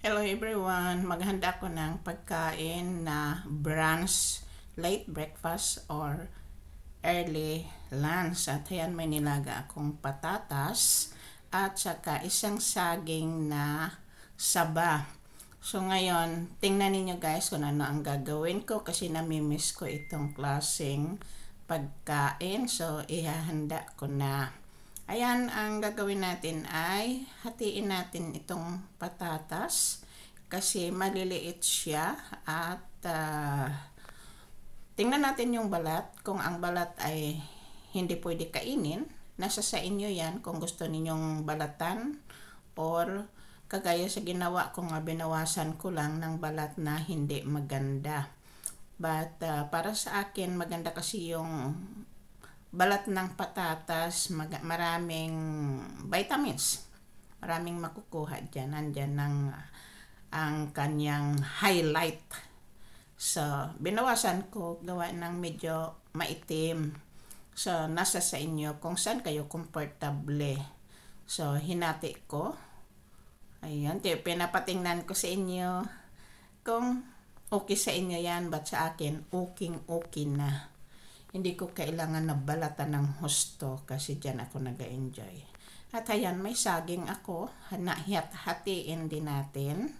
Hello everyone! Maghanda ko ng pagkain na brunch, late breakfast or early lunch. At ayan, may nilaga akong patatas at saka isang saging na saba. So ngayon, tingnan niyo guys kung ano ang gagawin ko kasi namimiss ko itong klaseng pagkain. So ihahanda ko na. Ayan, ang gagawin natin ay hatiin natin itong patatas kasi maliliit siya at tingnan natin yung balat. Kung ang balat ay hindi pwede kainin, nasa sa inyo yan kung gusto ninyong balatan or kagaya sa ginawa ko nga, binawasan ko lang ng balat na hindi maganda. But para sa akin, maganda kasi yung balat ng patatas, maraming vitamins. Maraming makukuha dyan. Nandyan ang kanyang highlight. So, binawasan ko, gawa ng medyo maitim. So, nasa sa inyo kung saan kayo komportable. So, hinati ko. Ayan, pinapatingnan ko sa inyo kung okay sa inyo yan, but sa akin, okay na. Hindi ko kailangan na balatan ng husto kasi dyan ako nag-enjoy. At ayan, may saging ako. Hatiin din natin.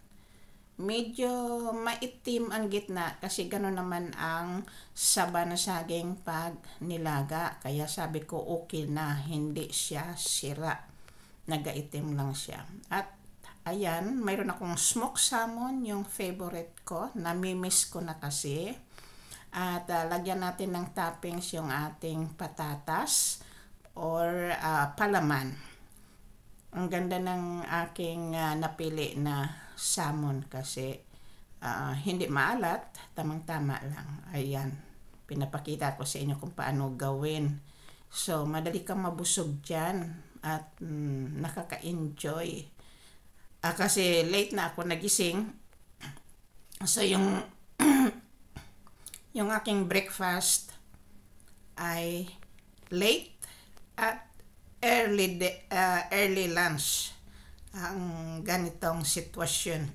Medyo maitim ang gitna kasi gano'n naman ang saba na saging pag nilaga. Kaya sabi ko okay na, hindi siya sira. Nagaitim lang siya. At ayan, mayroon akong smoked salmon, yung favorite ko. Namimiss ko na kasi. At lagyan natin ng toppings yung ating patatas or palaman. Ang ganda ng aking napili na salmon kasi hindi maalat, tamang-tama lang. Ayan, pinapakita ko sa inyo kung paano gawin. So, madali kang mabusog dyan at nakaka-enjoy. Kasi late na ako nagising. So, yung aking breakfast ay late at early lunch ang ganitong sitwasyon.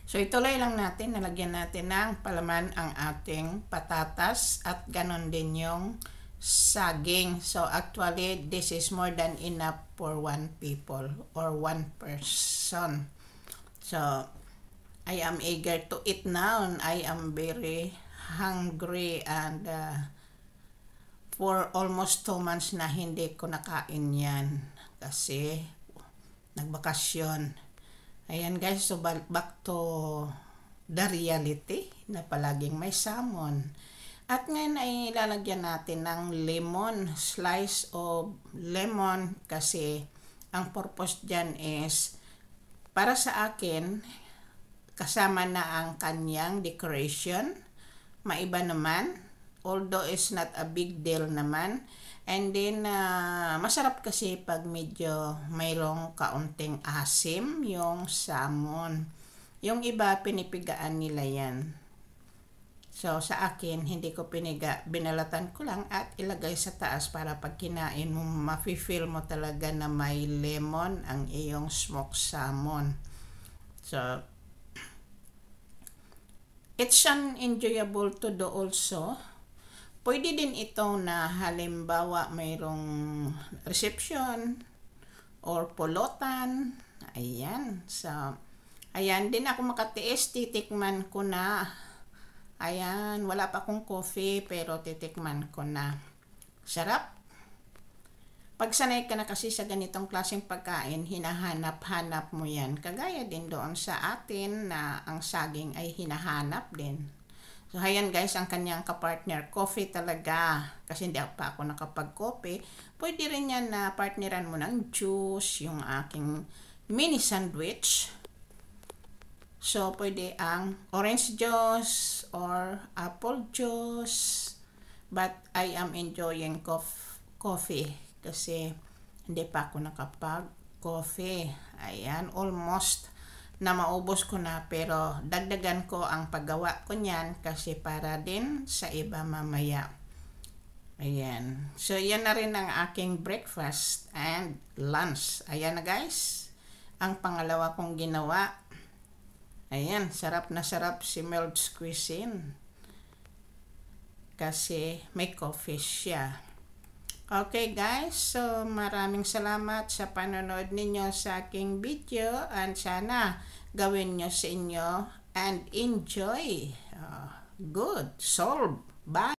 So ituloy lang natin, nalagyan natin ng palaman ang ating patatas at ganon din yung saging. So actually this is more than enough for one people or one person. So I am eager to eat now. I am very hungry and for almost 2 months na hindi ko nakain yan kasi nagbakasyon. Ayan guys, so back to the reality na palaging may salmon. At ngayon ay lalagyan natin ng lemon, slice of lemon kasi ang purpose dyan is para sa akin kasama na ang kanyang decoration. Maiba naman, although it's not a big deal naman. And then, masarap kasi pag medyo mayroong kaunting asim yung salmon. Yung iba, pinipigaan nila yan. So, sa akin, hindi ko piniga. Binalatan ko lang at ilagay sa taas para pag kinain mo, mafe-feel mo talaga na may lemon ang iyong smoked salmon. So, it's an enjoyable to do also. Pwede din ito na halimbawa mayroong reception or pulutan. Ayan. So, ayan din ako makatiis. Titikman ko na. Ayan. Wala pa akong coffee pero titikman ko na. Sarap. Pag sanay ka na kasi sa ganitong klaseng pagkain, hinahanap-hanap mo yan. Kagaya din doon sa atin na ang saging ay hinahanap din. So, ayan guys, ang kanyang kapartner, coffee talaga. Kasi hindi pa ako nakapag-coffee. Pwede rin yan na partneran mo ng juice, yung aking mini sandwich. So, pwede ang orange juice or apple juice. But I am enjoying coffee kasi hindi pa ako nakapag-coffee. Ayan, almost na maubos ko na pero dagdagan ko ang paggawa ko niyan kasi para din sa iba mamaya. Ayan. So, yan na rin ang aking breakfast and lunch. Ayan na guys. Ang pangalawa kong ginawa, ayan, sarap na sarap si Mel's Cuisine. Kasi may coffee siya. Okay guys, so maraming salamat sa panonood ninyo sa aking video and sana gawin nyo sa inyo and enjoy. Good, solve. Bye!